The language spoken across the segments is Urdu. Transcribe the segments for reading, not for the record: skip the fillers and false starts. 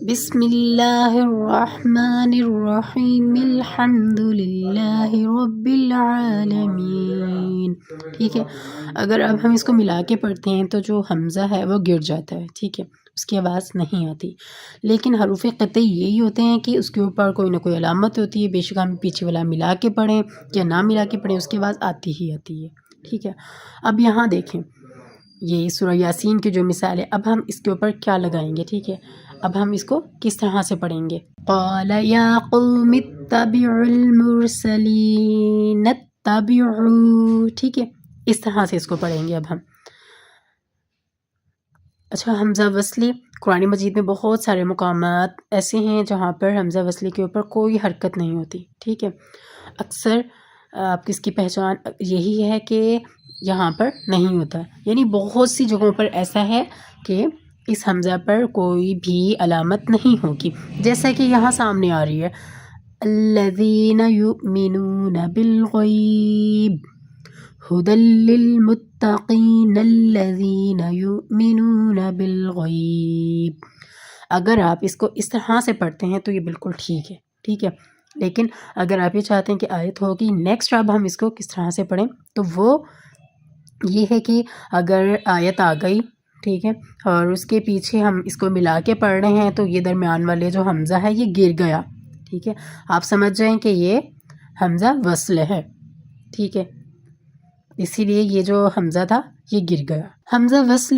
بسم اللہ الرحمن الرحیم الحمد للہ رب العالمین. ٹھیک ہے، اگر اب ہم اس کو ملا کے پڑھتے ہیں تو جو حمزہ ہے وہ گر جاتا ہے. ٹھیک ہے، اس کی آواز نہیں آتی. لیکن حروف قطعی یہی ہوتے ہیں کہ اس کے اوپر کوئی نہ کوئی علامت ہوتی ہے، بے شک ہم پیچھے والا ملا کے پڑھیں یا نہ ملا کے پڑھیں، اس کی آواز آتی ہی آتی ہے. ٹھیک ہے، اب یہاں دیکھیں یہ سورہ یاسین کی جو مثال ہے، اب ہم اس کے اوپر کیا لگائیں گے. ٹھیک ہے، اب ہم اس کو کس طرح سے پڑھیں گے. قال یا قوم اتبعوا المرسلین اتبعوا. ٹھیک ہے، اس طرح سے اس کو پڑھیں گے اب ہم. اچھا، حمزہ وصلی قرآن مجید میں بہت سارے مقامات ایسے ہیں جہاں پر حمزہ وصلی کے اوپر کوئی حرکت نہیں ہوتی. ٹھیک ہے، اکثر آپ کی اس کی پہچان یہی ہے کہ یہاں پر نہیں ہوتا، یعنی بہت سی جگہوں پر ایسا ہے کہ اس حمزہ پر کوئی بھی علامت نہیں ہوگی، جیسا کہ یہاں سامنے آ رہی ہے الذین یؤمنون بالغیب ہدی للمتقین الذین یؤمنون بالغیب. اگر آپ اس کو اس طرح سے پڑھتے ہیں تو یہ بالکل ٹھیک ہے. ٹھیک ہے، لیکن اگر آپ یہ چاہتے ہیں کہ آیت ہوگی نیکسٹ، اب ہم اس کو کس طرح سے پڑھیں تو وہ یہ ہے کہ اگر آیت آ گئی، ٹھیک ہے، اور اس کے پیچھے ہم اس کو ملا کے پڑھ رہے ہیں تو یہ درمیان والے جو حمزہ ہے یہ گر گیا. ٹھیک ہے، آپ سمجھ جائیں کہ یہ حمزہ وصل ہے. ٹھیک ہے، اسی لیے یہ جو حمزہ تھا یہ گر گیا. حمزہ وصل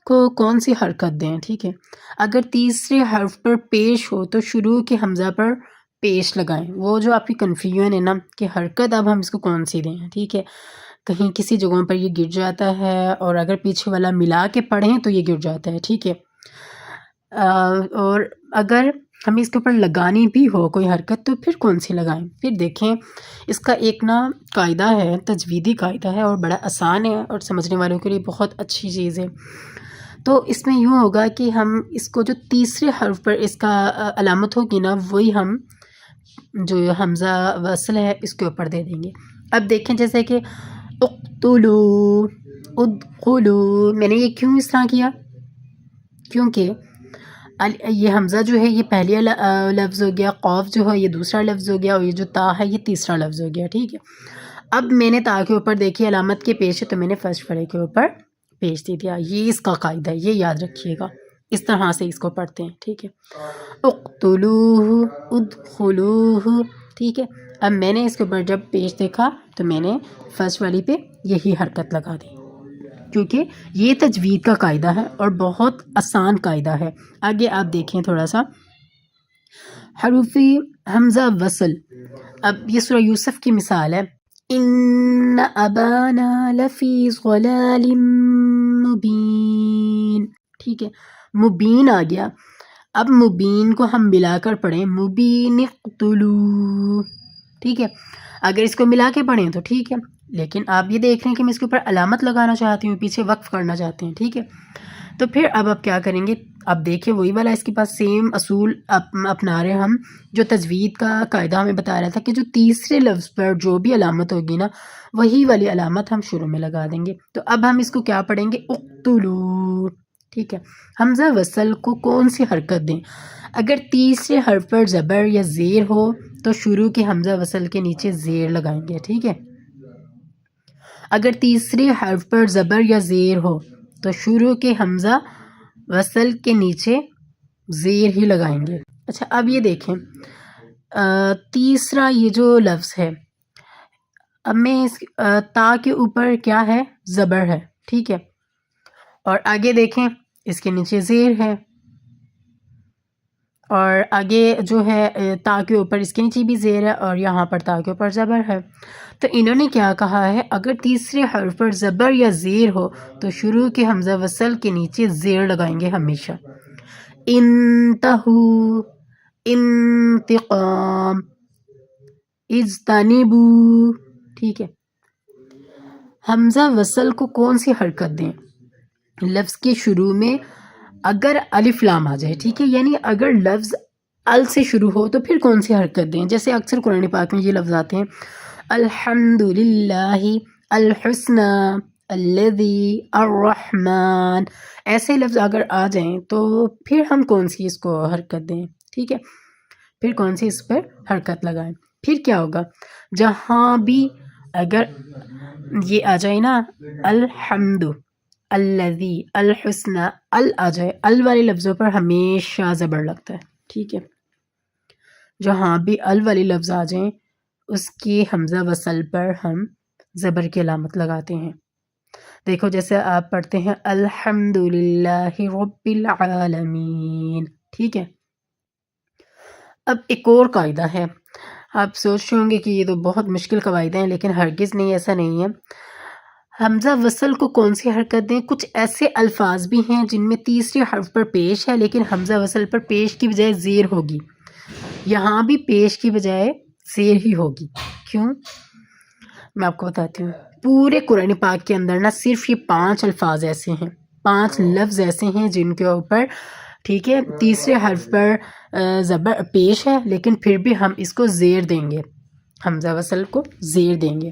کو کون سی حرکت دیں. ٹھیک ہے، اگر تیسرے حرف پر پیش ہو تو شروع کے حمزہ پر پیش لگائیں. وہ جو آپ کی کنفیوژن ہے نا کہ حرکت اب ہم اس کو کون سی دیں. ٹھیک ہے، کہیں کسی جگہوں پر یہ گر جاتا ہے اور اگر پیچھے والا ملا کے پڑھیں تو یہ گر جاتا ہے. ٹھیک ہے، اور اگر ہمیں اس کے اوپر لگانی بھی ہو کوئی حرکت تو پھر کون سی لگائیں. پھر دیکھیں اس کا ایک نا قاعدہ ہے، تجویدی قاعدہ ہے اور بڑا آسان ہے اور سمجھنے والوں کے لیے بہت اچھی چیز ہے. تو اس میں یوں ہوگا کہ ہم اس کو جو تیسرے حرف پر اس کا علامت ہوگی نا وہی ہم جو حمزہ وصل ہے اس کے اوپر دے دیں گے. اب دیکھیں جیسے کہ اقتلوا ادخلوا، میں نے یہ کیوں اس طرح کیا؟ کیونکہ یہ حمزہ جو ہے یہ پہلی لفظ ہو گیا، قاف جو ہے یہ دوسرا لفظ ہو گیا اور یہ جو تا ہے یہ تیسرا لفظ ہو گیا. ٹھیک ہے، اب میں نے تا کے اوپر دیکھی علامت کے پیش ہے تو میں نے فرسٹ فرے کے اوپر پیش دے دیا. یہ اس کا قاعدہ ہے، یہ یاد رکھیے گا. اس طرح سے اس کو پڑھتے ہیں. ٹھیک ہے، اقتلوہ ادخلوہ. ٹھیک ہے، اب میں نے اس کے اوپر جب پیش دیکھا تو میں نے فرسٹ والی پہ یہی حرکت لگا دی، کیونکہ یہ تجوید کا قاعدہ ہے اور بہت آسان قاعدہ ہے. آگے آپ دیکھیں تھوڑا سا حروف حمزہ وصل. اب یہ سورہ یوسف کی مثال ہے، ان ابانا لفی ضلال مبین. ٹھیک ہے، مبین آ گیا. اب مبین کو ہم ملا کر پڑھیں مبین اقتلوا. ٹھیک ہے، اگر اس کو ملا کے پڑھیں تو ٹھیک ہے، لیکن آپ یہ دیکھ رہے ہیں کہ میں اس کے اوپر علامت لگانا چاہتی ہوں، پیچھے وقف کرنا چاہتے ہیں. ٹھیک ہے، تو پھر اب آپ کیا کریں گے؟ اب دیکھیں وہی والا اس کے پاس سیم اصول اپنا رہے ہم، جو تجوید کا قاعدہ ہمیں بتا رہا تھا کہ جو تیسرے لفظ پر جو بھی علامت ہوگی نا وہی والی علامت ہم شروع میں لگا دیں گے. تو اب ہم اس کو کیا پڑھیں گے؟ اقتلوا. ٹھیک ہے، حمزہ وصل کو کون سی حرکت دیں؟ اگر تیسرے حرف پر زبر یا زیر ہو تو شروع کے حمزہ وصل کے نیچے زیر لگائیں گے. ٹھیک ہے، اگر تیسرے حرف پر زبر یا زیر ہو تو شروع کے حمزہ وصل کے نیچے زیر ہی لگائیں گے. اچھا، اب یہ دیکھیں تیسرا یہ جو لفظ ہے، اب میں اس تا کے اوپر کیا ہے؟ زبر ہے. ٹھیک ہے، اور آگے دیکھیں اس کے نیچے زیر ہے، اور آگے جو ہے تا کے اوپر اس کے نیچے بھی زیر ہے اور یہاں پر تا کے اوپر زبر ہے. تو انہوں نے کیا کہا ہے؟ اگر تیسرے حرف پر زبر یا زیر ہو تو شروع کے حمزہ وصل کے نیچے زیر لگائیں گے ہمیشہ. انتہو انتقام اجتنبو. ٹھیک ہے، حمزہ وصل کو کون سی حرکت دیں؟ لفظ کے شروع میں اگر الف لام آ جائے، ٹھیک ہے، یعنی اگر لفظ ال سے شروع ہو تو پھر کون سی حرکت دیں؟ جیسے اکثر قرآن پاک میں یہ لفظ آتے ہیں الحمدللہ الحسنی الذی، الرحمن، ایسے لفظ اگر آ جائیں تو پھر ہم کون سی اس کو حرکت دیں، ٹھیک ہے، پھر کون سی اس پر حرکت لگائیں. پھر کیا ہوگا، جہاں بھی اگر یہ آ جائے نا الحمد، الذی، الحسنى، ال آ جائے، ال والے لفظوں پر ہمیشہ زبر لگتا ہے، ٹھیک ہے. جہاں بھی ال والے لفظ آ جائیں اس کی حمزہ وصل پر ہم زبر کی علامت لگاتے ہیں. دیکھو جیسے آپ پڑھتے ہیں الحمد للہ رب العالمین، ٹھیک ہے. اب ایک اور قاعدہ ہے، آپ سوچ رہے ہوں گے کہ یہ تو بہت مشکل قواعد ہیں، لیکن ہرگز نہیں، ایسا نہیں ہے. حمزہ وصل کو کون سی حرکت دیں؟ کچھ ایسے الفاظ بھی ہیں جن میں تیسرے حرف پر پیش ہے لیکن حمزہ وصل پر پیش کی بجائے زیر ہوگی. یہاں بھی پیش کی بجائے زیر ہی ہوگی. کیوں؟ میں آپ کو بتاتی ہوں. پورے قرآن پاک کے اندر نا صرف یہ 5 الفاظ ایسے ہیں، 5 لفظ ایسے ہیں جن کے اوپر، ٹھیک ہے، تیسرے حرف پر زبر پیش ہے لیکن پھر بھی ہم اس کو زیر دیں گے، حمزہ وصل کو زیر دیں گے.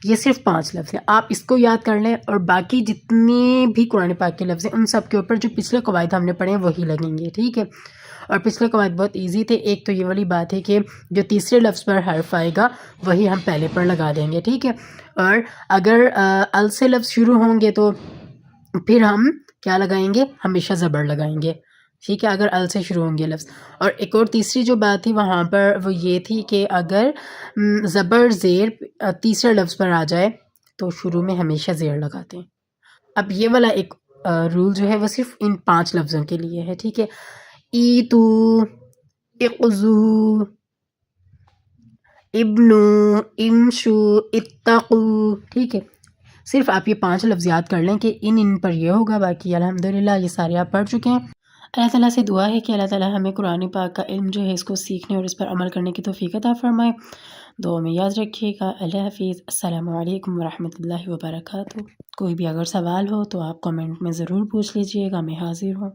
یہ صرف 5 لفظ ہیں، آپ اس کو یاد کر لیں اور باقی جتنے بھی قرآن پاک کے لفظ ہیں ان سب کے اوپر جو پچھلے قواعد ہم نے پڑھے ہیں وہی لگیں گے، ٹھیک ہے. اور پچھلے قواعد بہت ایزی تھے. ایک تو یہ والی بات ہے کہ جو تیسرے لفظ پر حرف آئے گا وہی ہم پہلے پر لگا دیں گے، ٹھیک ہے. اور اگر ال سے لفظ شروع ہوں گے تو پھر ہم کیا لگائیں گے؟ ہمیشہ زبر لگائیں گے، ٹھیک ہے، اگر ال سے شروع ہوں گے لفظ. اور ایک اور تیسری جو بات تھی وہاں پر وہ یہ تھی کہ اگر زبر زیر تیسرے لفظ پر آ جائے تو شروع میں ہمیشہ زیر لگاتے ہیں. اب یہ والا ایک رول جو ہے وہ صرف ان 5 لفظوں کے لیے ہے، ٹھیک ہے. ایتو، اقضو، ابنو، امشو، اتقو، ٹھیک ہے. صرف آپ یہ 5 لفظ یاد کر لیں کہ ان پر یہ ہوگا. باقی الحمدللہ یہ سارے آپ پڑھ چکے ہیں. اللہ تعالیٰ سے دعا ہے کہ اللہ تعالیٰ ہمیں قرآن پاک کا علم جو ہے اس کو سیکھنے اور اس پر عمل کرنے کی توفیق عطا فرمائے. دعا میں یاد رکھیے گا. اللہ حافظ. السلام علیکم ورحمۃ اللہ وبرکاتہ. کوئی بھی اگر سوال ہو تو آپ کمنٹ میں ضرور پوچھ لیجئے گا، میں حاضر ہوں.